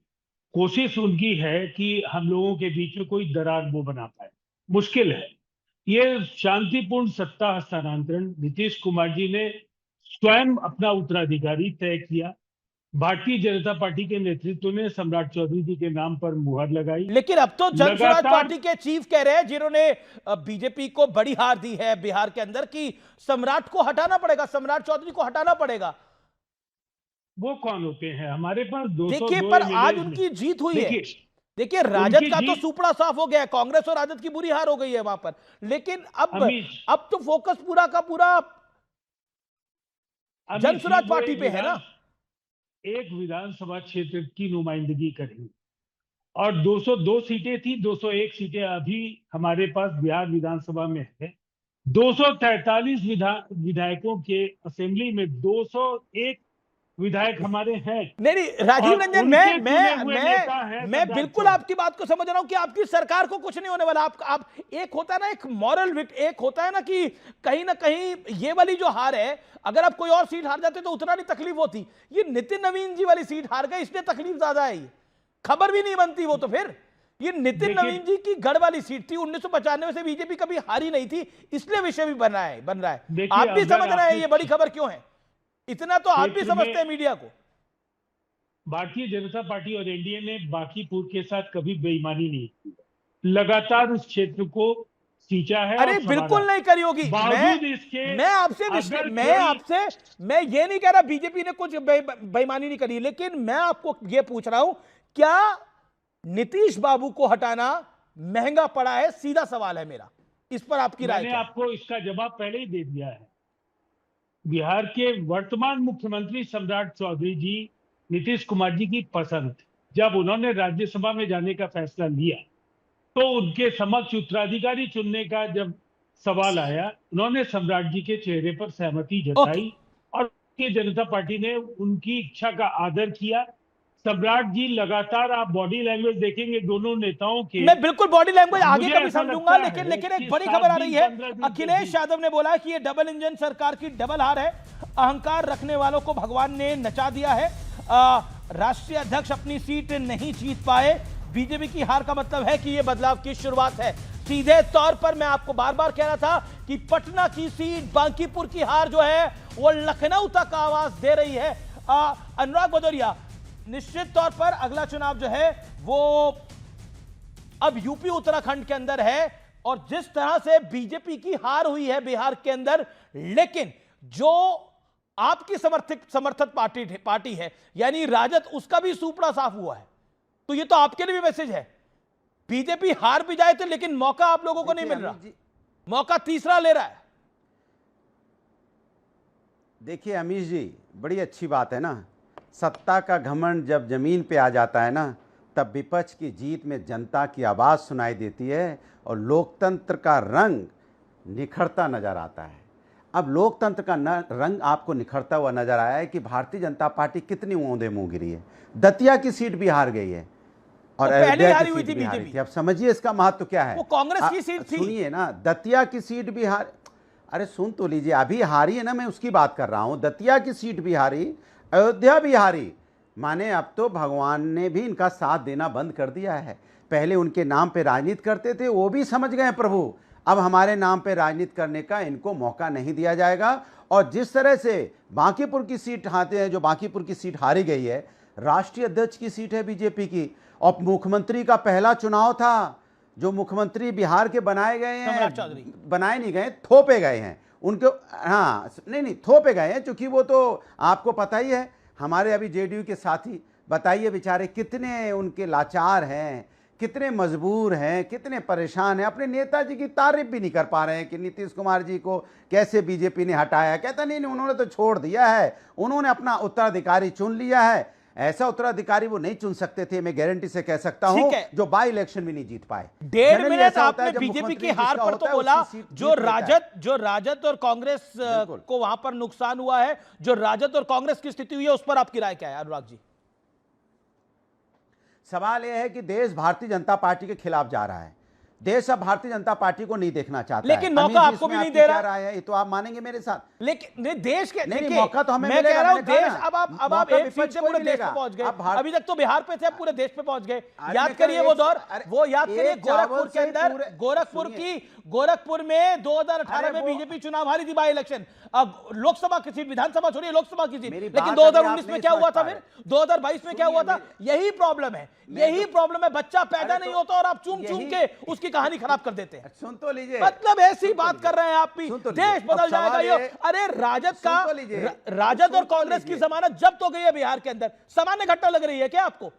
कोशिश उनकी है कि हम लोगों के बीच में कोई दरार वो बना पाए, मुश्किल है। ये शांतिपूर्ण सत्ता हस्तांतरण नीतीश कुमार जी ने स्वयं अपना उत्तराधिकारी तय किया। भारतीय जनता पार्टी के नेतृत्व ने सम्राट चौधरी जी के नाम पर मुहर लगाई। लेकिन अब तो जनसुराज पार्टी के चीफ कह रहे हैं, जिन्होंने बीजेपी को बड़ी हार दी है बिहार के अंदर, कि सम्राट को हटाना पड़ेगा, सम्राट चौधरी को हटाना पड़ेगा। वो कौन होते हैं? हमारे पास 202 देखिए, पर आज उनकी जीत हुई है। देखिए, राजद का तो सुपड़ा साफ हो गया है, कांग्रेस और राजद की बुरी हार हो गई है वहां पर। लेकिन अब तो फोकस पूरा का पूरा जनसुराज पार्टी पे है ना। एक विधानसभा क्षेत्र की नुमाइंदगी करेंगे, और 202 सीटें थी, 201 सीटें अभी हमारे पास बिहार विधानसभा में है। 243 विधायकों के असेंबली में 201 विधायक हमारे हैं। नहीं, राजीव रंजन, मैं बिल्कुल आपकी बात को समझ रहा हूं कि आपकी सरकार को कुछ नहीं होने वाला। आप एक होता है ना, एक मॉरल विक्ट, एक होता है ना कि कहीं ना कहीं ये वाली जो हार है, अगर आप कोई और सीट हार जाते तो उतना नहीं तकलीफ होती। ये नितिन नवीन जी वाली सीट हार गए, इसलिए तकलीफ ज्यादा है। खबर भी नहीं बनती वो तो। फिर ये नितिन नवीन जी की गढ़ वाली सीट थी, 1995 से बीजेपी कभी हारी नहीं थी, इसलिए विषय भी बन रहा है। आप भी समझ रहे हैं ये बड़ी खबर क्यों है? इतना तो आप भी समझते हैं मीडिया को। भारतीय जनता पार्टी और एनडीए ने बांकीपुर के साथ कभी बेईमानी नहीं की, लगातार उस क्षेत्र को सींचा है अरे और बिल्कुल संवारा। नहीं करी होगी। बावजूद इसके मैं आपसे अगर मैं ये नहीं कह रहा बीजेपी ने कुछ बेईमानी नहीं करी, लेकिन मैं आपको ये पूछ रहा हूं, क्या नीतीश बाबू को हटाना महंगा पड़ा है? सीधा सवाल है मेरा, इस पर आपकी राय मैंने क्या है? आपको इसका जवाब पहले ही दे दिया है। बिहार के वर्तमान मुख्यमंत्री सम्राट चौधरी जी नीतीश कुमार जी की पसंद थी। जब उन्होंने राज्यसभा में जाने का फैसला लिया तो उनके समक्ष उत्तराधिकारी चुनने का जब सवाल आया, उन्होंने सम्राट जी के चेहरे पर सहमति जताई और भारतीय जनता पार्टी ने उनकी इच्छा का आदर किया। सम्राट जी लगातार, आप बॉडी लैंग्वेज देखेंगे दोनों नेताओं के, मैं बिल्कुल बॉडी लैंग्वेज आगे मुझे कभी ऐसा समझूंगा, लगता है लेकिन एक कि बड़ी 7 खबर आ रही दिन, है। 15 दिन अखिलेश यादव ने बोला कि ये डबल इंजन सरकार की डबल हार है, अहंकार रखने वालों को भगवान ने नचा दिया है। राष्ट्रीय अध्यक्ष अपनी सीट नहीं जीत पाए, बीजेपी की हार का मतलब है कि ये बदलाव की शुरुआत है। सीधे तौर पर मैं आपको बार बार कह रहा था कि पटना की सीट, बांकीपुर की हार जो है वो लखनऊ तक आवाज दे रही है। अनुराग भदौरिया, निश्चित तौर पर अगला चुनाव जो है वो अब यूपी उत्तराखंड के अंदर है, और जिस तरह से बीजेपी की हार हुई है बिहार के अंदर, लेकिन जो आपकी समर्थक पार्टी है यानी राजद, उसका भी सूपड़ा साफ हुआ है। तो ये तो आपके लिए भी मैसेज है, बीजेपी हार भी जाए तो लेकिन मौका आप लोगों को नहीं मिल रहा, मौका तीसरा ले रहा है। देखिए अमीश जी, बड़ी अच्छी बात है ना, सत्ता का घमंड जब जमीन पे आ जाता है ना, तब विपक्ष की जीत में जनता की आवाज़ सुनाई देती है और लोकतंत्र का रंग निखरता नजर आता है। अब लोकतंत्र का रंग आपको निखरता हुआ नजर आया है कि भारतीय जनता पार्टी कितनी औंधे मुंह गिरी है। दतिया की सीट भी हार गई है और पहले अयोध्या हारी की हुई सीट थी भी हारी बीजेपी। थी। अब समझिए इसका महत्व क्या है। वो कांग्रेस की सीट थी। सुनिए ना, दतिया की सीट भी हार, अरे सुन तो लीजिए, अभी हारी है ना, मैं उसकी बात कर रहा हूं। दतिया की सीट भी हारी, अयोध्या भी हारी, माने अब तो भगवान ने भी इनका साथ देना बंद कर दिया है। पहले उनके नाम पे राजनीति करते थे, वो भी समझ गए प्रभु, अब हमारे नाम पे राजनीति करने का इनको मौका नहीं दिया जाएगा। और जिस तरह से बांकीपुर की सीट हारते हैं, जो बांकीपुर की सीट हारी गई है, राष्ट्रीय अध्यक्ष की सीट है बीजेपी की, और मुख्यमंत्री का पहला चुनाव था, जो मुख्यमंत्री बिहार के बनाए गए हैं, बनाए नहीं गए, थोपे गए हैं उनको। हाँ नहीं, थोपे गए हैं, चूंकि वो तो आपको पता ही है, हमारे अभी जेडीयू के साथी, बताइए बेचारे कितने उनके लाचार हैं, कितने मजबूर हैं, कितने परेशान हैं, अपने नेताजी की तारीफ भी नहीं कर पा रहे हैं कि नीतीश कुमार जी को कैसे बीजेपी ने हटाया। कहता नहीं, उन्होंने तो छोड़ दिया है, उन्होंने अपना उत्तराधिकारी चुन लिया है। ऐसा उत्तराधिकारी वो नहीं चुन सकते थे, मैं गारंटी से कह सकता हूं, जो बाई इलेक्शन भी नहीं जीत पाए। 1.5 मिनट आपने बीजेपी की हार पर तो बोला, जो राजद और कांग्रेस को वहां पर नुकसान हुआ है, जो राजद और कांग्रेस की स्थिति हुई है, उस पर आपकी राय क्या है अनुराग जी? सवाल यह है कि देश भारतीय जनता पार्टी के खिलाफ जा रहा है। देश अब भारतीय जनता पार्टी को नहीं देखना चाहता लेकिन मौका आपको भी नहीं दे रहा है, ये तो आप मानेंगे मेरे साथ। लेकिन नहीं, देश के नहीं, मौका तो हमें मैं कह रहा हूं मिलेगा, देश, अब आप एक सीट से पूरे देश पे पहुंच गए, अभी तक तो बिहार पे थे, अब पूरे देश पे पहुंच गए। याद करिए वो दौर, वो याद करिए गोरखपुर के अंदर, गोरखपुर में 2018 में बीजेपी चुनाव हारी थी बाई इलेक्शन। अब लोकसभा की सीट, विधानसभा छोड़िए, लोकसभा की सीट, लेकिन 2019 में क्या हुआ था, फिर 2022 में क्या हुआ था? यही प्रॉब्लम है, यही प्रॉब्लम है, बच्चा पैदा नहीं होता और आप चूम चूम के उसकी कहानी खराब कर देते हैं। सुन तो लीजिए, मतलब ऐसी बात कर रहे हैं आप भी, देश बदल जाएगा ये। अरे राजद और कांग्रेस की जमानत जब्त हो गई है बिहार के अंदर, सामान्य घटना लग रही है क्या आपको?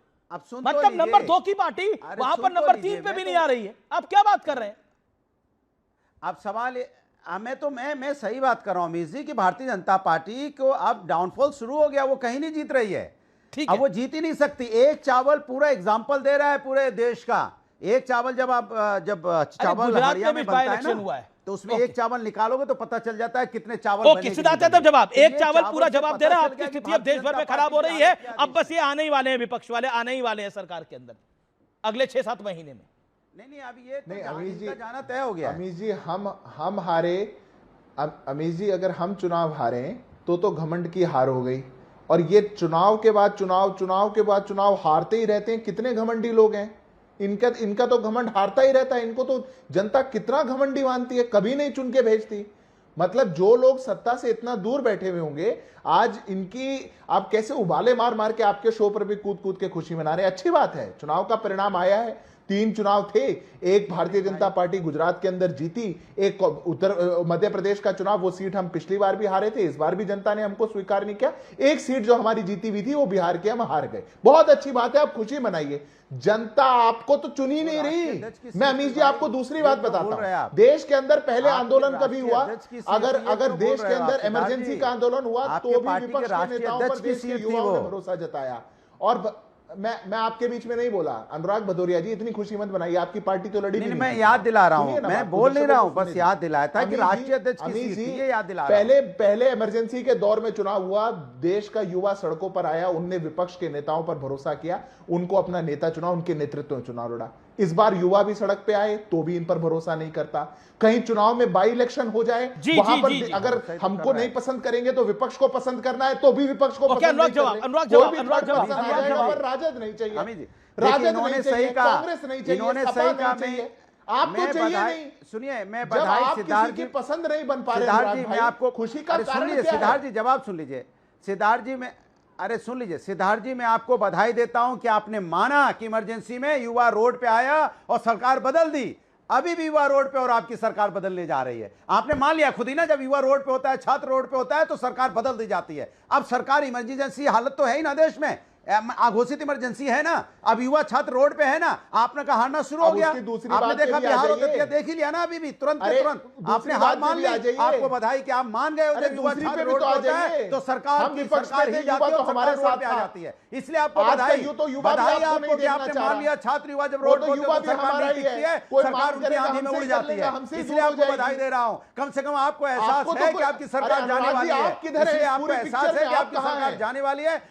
मतलब नंबर 2 की पार्टी वहां पर नंबर 3 पे भी नहीं आ रही है, आप क्या बात कर रहे हैं? अब सवाल मैं सही बात कर रहा हूं अमीश जी, कि भारतीय जनता पार्टी को अब डाउनफॉल शुरू हो गया, वो कहीं नहीं जीत रही है। अब वो जीत ही नहीं सकती। एक चावल पूरा एग्जाम्पल दे रहा है पूरे देश का। एक चावल जब चावल हरियाणा में बनता है ना, तो उसमें एक चावल निकालोगे तो पता चल जाता है कितने चावल बनेंगे। सिद्धार्थ यादव जवाब, एक चावल पूरा जवाब दे रहा है। आपकी स्थिति अब देश भर में खराब हो रही है, अब बस ये आने ही वाले हैं, विपक्ष वाले आने ही वाले हैं सरकार के अंदर अगले 6-7 महीने में। नहीं अभी ये नहीं, अमीश जी जाना तय हो गया। अमीश जी हम हारे, अमीश जी अगर हम चुनाव हारे तो घमंड की हार हो गई, और ये चुनाव के बाद चुनाव हारते ही रहते हैं। कितने घमंडी लोग हैं, इनका तो घमंड हारता ही रहता है। इनको तो जनता कितना घमंडी मानती है, कभी नहीं चुन के भेजती। मतलब जो लोग सत्ता से इतना दूर बैठे हुए होंगे, आज इनकी आप कैसे उबाले मार मार के आपके शो पर भी कूद कूद के खुशी मना रहे हैं। अच्छी बात है, चुनाव का परिणाम आया है। 3 चुनाव थे, एक भारतीय जनता पार्टी गुजरात के अंदर जीती, एक उत्तर मध्य प्रदेश का चुनाव, वो सीट हम पिछली बार भी हारे थे, इस बार भी जनता ने हमको स्वीकार नहीं किया। एक सीट जो हमारी जीती हुई थी वो बिहार के हम हार गए। बहुत अच्छी बात है, आप खुशी मनाइए। जनता आपको तो चुन ही नहीं रही। मैं अमीश जी आपको दूसरी बात बताता हूं, देश के अंदर पहले आंदोलन कभी हुआ, अगर देश के अंदर इमरजेंसी का आंदोलन हुआ तो भी विपक्ष के नेताओं पर देश के युवाओं ने भरोसा जताया। और मैं आपके बीच में नहीं बोला, अनुराग भदौरिया जी इतनी खुशी मत बनाइए, आपकी पार्टी तो लड़ी नहीं। मैं याद दिला रहा हूं, मैं बोल नहीं रहा हूं, बस याद दिलाया था कि राष्ट्रीय अध्यक्ष की सीट थी, ये याद दिला रहा हूं। पहले इमरजेंसी के दौर में चुनाव हुआ, देश का युवा सड़कों पर आया, उनने विपक्ष के नेताओं पर भरोसा किया, उनको अपना नेता चुना, उनके नेतृत्व में चुनाव लड़ा। इस बार युवा भी सड़क पे आए तो भी इन पर भरोसा नहीं करता। कहीं चुनाव में बाई इलेक्शन हो जाए, वहां पर अगर हमको नहीं पसंद करेंगे तो विपक्ष को पसंद करना है तो भी विपक्ष को पसंद नहीं करेंगे। राजद नहीं चाहिए, राजद नहीं चाहिए, कांग्रेस नहीं चाहिए, सपा नहीं चाहिए, आपको चाहिए नहीं। सुनिए, मैं बधाई सिद्धार्थ जी पसंद नहीं बन पा रहे। सिद्धार्थ जी, मैं आपको खुशी का कारण क्या है? सिद्धार्थ जी जवाब सुन लीजिए। सिद्धार्थ जी, अरे सुन लीजिए सिद्धार्थ जी, मैं आपको बधाई देता हूं कि आपने माना कि इमरजेंसी में युवा रोड पे आया और सरकार बदल दी। अभी भी युवा रोड पे और आपकी सरकार बदलने जा रही है। आपने मान लिया खुद ही ना, जब युवा रोड पे होता है, छात्र रोड पे होता है तो सरकार बदल दी जाती है। अब सरकार इमरजेंसी हालत तो है ही ना देश में, घोषित इमरजेंसी है ना, अब युवा छात्र रोड पे है ना, आपने कहा हारना शुरू हो गया। आपने देखा बिहार और दतिया देख ही लिया ना, अभी भी तुरंत आपने हार मान ली। आपको बधाई कि आप मान गए, जब युवा छात्र रोड पे होता है तो सरकार ही जाती है, हमारे साथ आ जाती है। इसलिए आपको बधाई आपको कि आपने मान लिया, छात्र युवा जब रोड पे होते हैं तो सरकार नहीं टिकती है, सरकार उनकी आंधी में उड़ जाती है। इसलिए आपको बधाई दे रहा हूं। कम से कम आपको एहसास है कि आपकी सरकार जाने वाली है, इसलिए आपको एहसास है कि आपकी सरकार जाने वाली है।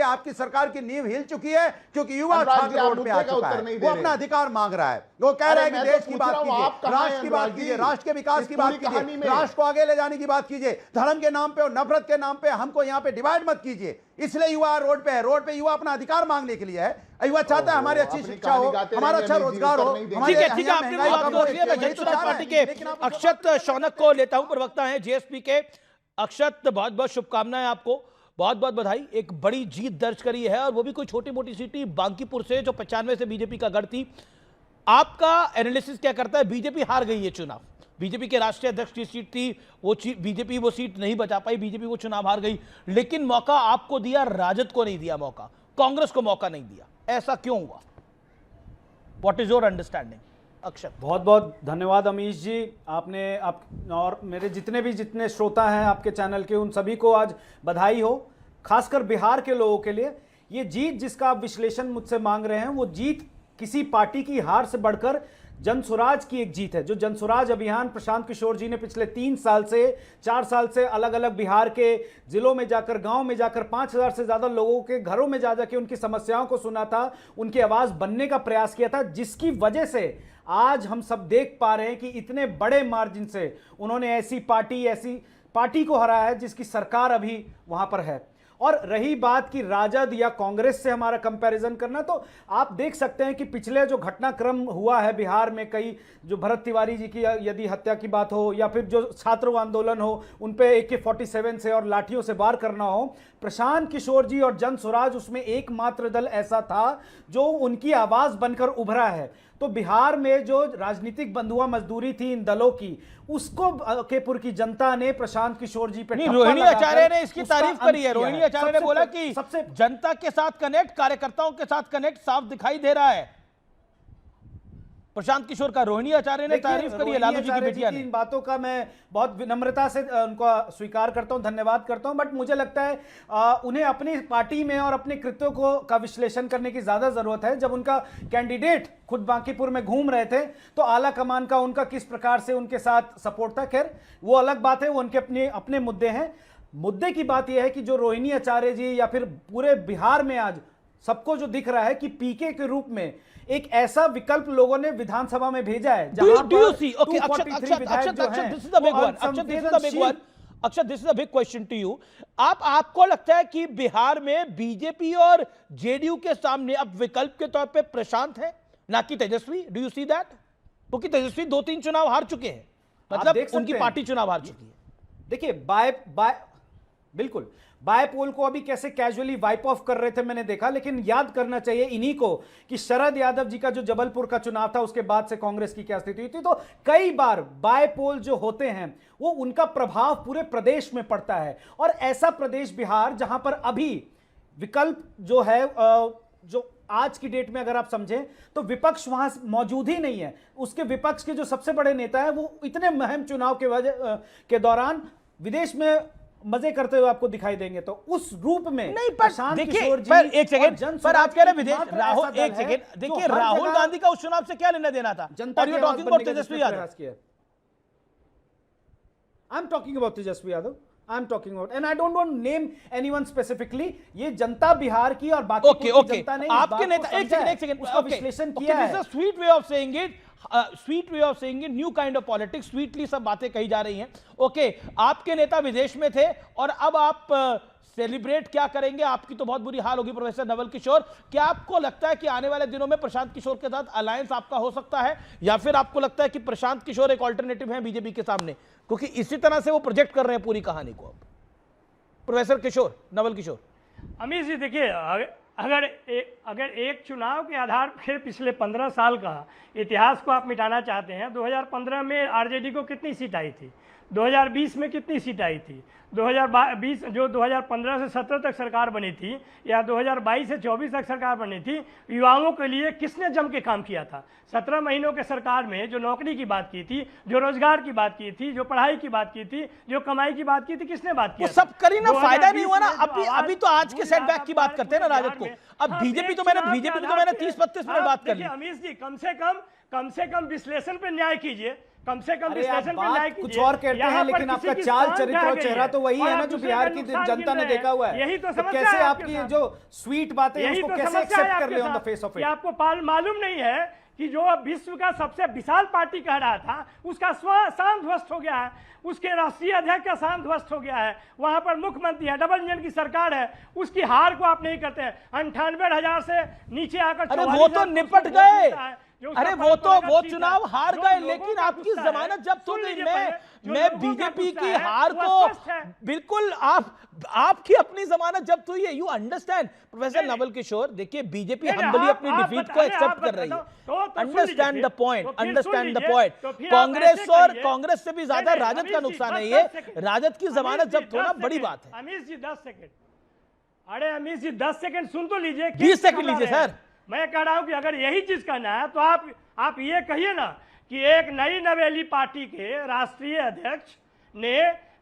आपकी सरकार की नींव हिल चुकी है क्योंकि युवा छात्र रोड पे आ चुका है, वो अपना अधिकार मांग रहा है। वो कह रहा है कि देश की बात कीजिए, राष्ट्र की बात कीजिए, राष्ट्र के विकास की बात कीजिए, राष्ट्र को आगे ले जाने की बात कीजिए, धर्म के नाम पे और नफरत के नाम पे हमको यहाँ पे डिवाइड मत कीजिए। इसलिए युवा रोड पे है, रोड पे युवा अपना अधिकार मांगने के लिए है। युवा चाहता है हमारी अच्छी शिक्षा हो, हमारा अच्छा रोजगार हो। ठीक है, पार्टी के अक्षत शौनक को लेता हूं, प्रवक्ता है जेएसपी के। अक्षत, बहुत बहुत शुभकामनाएं आपको, बहुत बहुत बधाई। एक बड़ी जीत दर्ज करी है और वो भी कोई छोटी मोटी सीट नहीं, बांकीपुर से जो 95 से बीजेपी का गढ़ थी। आपका एनालिसिस क्या करता है? बीजेपी हार गई है चुनाव, बीजेपी के राष्ट्रीय अध्यक्ष की सीट थी, वो बीजेपी वो सीट नहीं बचा पाई, बीजेपी वो चुनाव हार गई। लेकिन मौका आपको दिया, राजद को नहीं दिया मौका, कांग्रेस को मौका नहीं दिया, ऐसा क्यों हुआ? What is your understanding? Akshat, बहुत बहुत धन्यवाद अमीश जी। आपने और मेरे जितने श्रोता हैं आपके चैनल के, उन सभी को आज बधाई हो। खासकर बिहार के लोगों के लिए ये जीत जिसका आप विश्लेषण मुझसे मांग रहे हैं, वो जीत किसी पार्टी की हार से बढ़कर जनसुराज की एक जीत है। जो जनसुराज अभियान प्रशांत किशोर जी ने पिछले 4 साल से अलग अलग बिहार के जिलों में जाकर, गांव में जाकर 5000 से ज्यादा लोगों के घरों में जा जाकर उनकी समस्याओं को सुना था, उनकी आवाज बनने का प्रयास किया था, जिसकी वजह से आज हम सब देख पा रहे हैं कि इतने बड़े मार्जिन से उन्होंने ऐसी पार्टी को हराया है जिसकी सरकार अभी वहां पर है। और रही बात कि राजद या कांग्रेस से हमारा कंपैरिजन करना, तो आप देख सकते हैं कि पिछले जो घटनाक्रम हुआ है बिहार में, कई जो भरत तिवारी जी की यदि हत्या की बात हो या फिर जो छात्र आंदोलन हो, उन पे AK-47 से और लाठियों से वार करना हो, प्रशांत किशोर जी और जनसुराज उसमें एकमात्र दल ऐसा था जो उनकी आवाज बनकर उभरा है। तो बिहार में जो राजनीतिक बंधुआ मजदूरी थी इन दलों की, उसको केपुर की जनता ने प्रशांत किशोर जी पे, रोहिणी आचार्य ने इसकी तारीफ करी है। रोहिणी आचार्य ने बोला कि सबसे जनता के साथ कनेक्ट, कार्यकर्ताओं के साथ कनेक्ट साफ दिखाई दे रहा है प्रशांत किशोर का। रोहिणी आचार्य ने तारीफ करी है लालू जी की बेटिया ने। इन बातों का मैं बहुत विनम्रता से उनको स्वीकार करता हूं, धन्यवाद करता हूं, बट मुझे लगता है उन्हें अपनी पार्टी में और अपने कृत्यों का विश्लेषण करने की ज्यादा जरूरत है। जब उनका कैंडिडेट खुद बांकीपुर में घूम रहे थे तो आला कमान का उनका किस प्रकार से उनके साथ सपोर्ट था, खैर वो अलग बात है, वो उनके अपने मुद्दे हैं। मुद्दे की बात यह है कि जो रोहिणी आचार्य जी या फिर पूरे बिहार में आज सबको जो दिख रहा है कि पीके के रूप में एक ऐसा विकल्प लोगों ने विधानसभा में भेजा है जहां Akshat, this is a big question to you. आपको लगता है कि बिहार में बीजेपी और जेडीयू के सामने अब विकल्प के तौर पे प्रशांत है, ना कि Tejasvi? Do you see that? क्योंकि तेजस्वी 2-3 चुनाव हार चुके हैं, आप मतलब देख सकते उनकी हैं। पार्टी चुनाव हार चुकी है। देखिए बिल्कुल बाय पोल को अभी कैसे कैजुअली वाइप ऑफ कर रहे थे मैंने देखा, लेकिन याद करना चाहिए इन्हीं को कि शरद यादव जी का जो जबलपुर का चुनाव था उसके बाद से कांग्रेस की क्या स्थिति हुई थी। तो कई बार बाय पोल जो होते हैं वो उनका प्रभाव पूरे प्रदेश में पड़ता है, और ऐसा प्रदेश बिहार जहां पर अभी विकल्प जो है जो आज की डेट में अगर आप समझें तो विपक्ष वहां मौजूद ही नहीं है। उसके विपक्ष के जो सबसे बड़े नेता है वो इतने अहम चुनाव के दौरान विदेश में मजे करते हुए आपको दिखाई देंगे। तो उस रूप में नहीं, पर प्रशांत देखिए, किशोर जी पर एक और सेकंड, जन पर स्वराज आप कह रहे हैं की विदेश मात्र राहुल, ऐसा दल एक है सेकंड, जो देखिए हर राहुल जगह गांधी का उस चुनाव से क्या लेना देना था? जनता और की यू आवाज टॉकिंग बनने अबाउट का तेजस्वी जिसने यादव। प्रयास किया। I am talking about Tejashwi Yadav, I am talking about, and I don't want name anyone specifically. ये जनता बिहार की और बाकी ओके पूरी ओके, जनता ने इस आपके बात को नेता, एक समझा सेकंड है, एक सेकंड, उसका विश्लेषण ओके, किया दिस इज है। A sweet way of saying it, sweet way of saying it, new kind of politics, sweetly सब बातें कही जा रही हैं। ओके, आपके नेता विदेश में थे और अब आप सेलिब्रेट क्या करेंगे? आपकी तो बहुत बुरी हाल होगी प्रोफेसर नवल किशोर। क्या आपको लगता है कि आने वाले दिनों में प्रशांत किशोर के साथ अलायंस आपका हो सकता है, या फिर आपको लगता है कि प्रशांत किशोर एक ऑल्टरनेटिव है बीजेपी के सामने? क्योंकि इसी तरह से वो प्रोजेक्ट कर रहे हैं पूरी कहानी को। अब प्रोफेसर किशोर, नवल किशोर। अमित जी देखिए, अगर एक चुनाव के आधार पर पिछले 15 साल का इतिहास को आप मिटाना चाहते हैं, 2015 में आरजेडी को कितनी सीट आई थी, 2020 में कितनी सीट आई थी, 2020 जो 2015 से 17 तक सरकार बनी थी या 2022 से 24 तक सरकार बनी थी, युवाओं के लिए किसने जम के काम किया था? 17 महीनों के सरकार में जो नौकरी की बात की थी, जो रोजगार की बात की थी, जो पढ़ाई की बात की थी, जो कमाई की बात की थी, किसने बात किया? वो सब करी ना, फायदा नहीं हुआ ना। 2020 में जो अभी तो आज के सेटबैक की बात करते हैं ना राजद को। अब बीजेपी तो मैंने 30-32 मिनट बात कर ली। अमीश जी कम से कम विश्लेषण पे न्याय कीजिए, कम से कम अरे आप विश्लेषण पे न्याय बात कीजिए। कुछ और कहते हैं, यहाँ पर लेकिन किसी आपका की चाल शान चरित्र ढह और गई चेहरा है तो वही और है आप ना जो दूसरे बिहार का की नुकसान जनता गिन ने रहे हैं। देखा हुआ है। यही तो तो समस्या कैसे है आपकी आपके साथ। जो स्वीट बातें हैं यही उसको तो कैसे समस्या है एक्सेप्ट कर आपके ले ऑन द साथ फेस ऑफ कि इट? आपको मालूम नहीं है कि जो अब विश्व का सबसे विशाल पार्टी कह रहा था उसका शान ध्वस्त हो गया है, उसके राष्ट्रीय अध्यक्ष का शान ध्वस्त हो गया है। वहां पर मुख्यमंत्री है, डबल इंजन की सरकार है, उसकी हार को आप नहीं करते हैं। 98,000 से नीचे आकर अरे वो तो निपट गए, अरे वो चुनाव हार गए, लेकिन आपकी जमानत जब्त हो गई। मैं बीजेपी की हार को बिल्कुल, आपकी अपनी जमानत जब्त हुई है। You understand professor Naval Kishore, देखिए बीजेपी हम्बली अपनी डिफीट को एक्सेप्ट कर रही है। Understand the point, understand the point. Congress से भी ज्यादा राजद का नुकसान है ये। राजद की जमानत जब्त होना बड़ी बात है। अमीश जी 10 सेकंड, अरे अमीश जी 10 सेकंड सुन तो लीजिए। 20 सेकंड लीजिए सर। मैं कह रहा हूं कि अगर यही चीज करना है तो आप ये कहिए ना कि एक नई नवेली पार्टी के राष्ट्रीय अध्यक्ष ने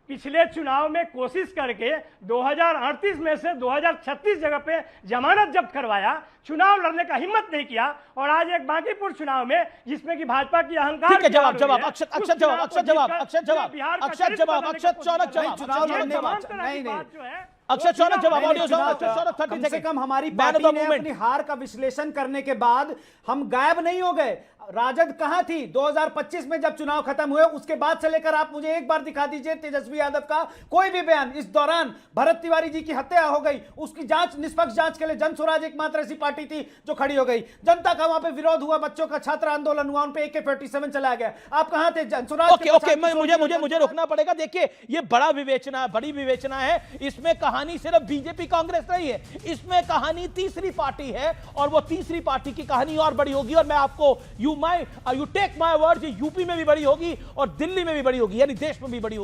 पिछले चुनाव में कोशिश करके 2038 में से 2036 जगह पे जमानत जब्त करवाया, चुनाव लड़ने का हिम्मत नहीं किया, और आज एक बांकीपुर चुनाव में जिसमें कि भाजपा की अहंकार ठीक है, की हार जवाब हुई है, अक्षत उस जवाब चुनाव को अक्षत जवाब जीतकर अक्षत जवाब बिहार का अक्षत चरित्र जवाब बदलने अक्षत की चौनक कोशिश जवाब कर चुनाव रहे हैं। लड़ने तमाम का- तरह की नहीं, बात जो है अक्षत चौनक जवाब, ऑडियो चुनाव चौनक कम 30 से कम हमारी मैन ऑफ पार्टी द ने मूवमेंट। अपनी हार का विश्लेषण करने के बाद हम गायब नहीं हो गए। राजद कहां थी 2025 में जब चुनाव खत्म हुए? उसके बाद से लेकर आप मुझे एक बार दिखा दीजिए तेजस्वी यादव का कोई भी बयान। इस दौरान भरत तिवारी जी की हत्या हो गई, उसकी जांच, निष्पक्ष जांच के लिए जन स्वराज एकमात्र ऐसी पार्टी थी जो खड़ी हो गई। जनता का वहां पे विरोध हुआ, बच्चों का छात्र आंदोलन हुआ, उन पे AK-47 चलाया गया। आप कहां थे? जन स्वराज ओके ओके, मुझे रोकना पड़ेगा। देखिए ये बड़ी विवेचना है। इसमें कहानी सिर्फ बीजेपी कांग्रेस नहीं है, इसमें कहानी तीसरी पार्टी है, और वो तीसरी पार्टी की कहानी और बड़ी होगी। और मैं आपको you take my word, UP में भी बड़ी होगी और दिल्ली में भी बड़ी होगी, यानी देश में भी बड़ी होगी।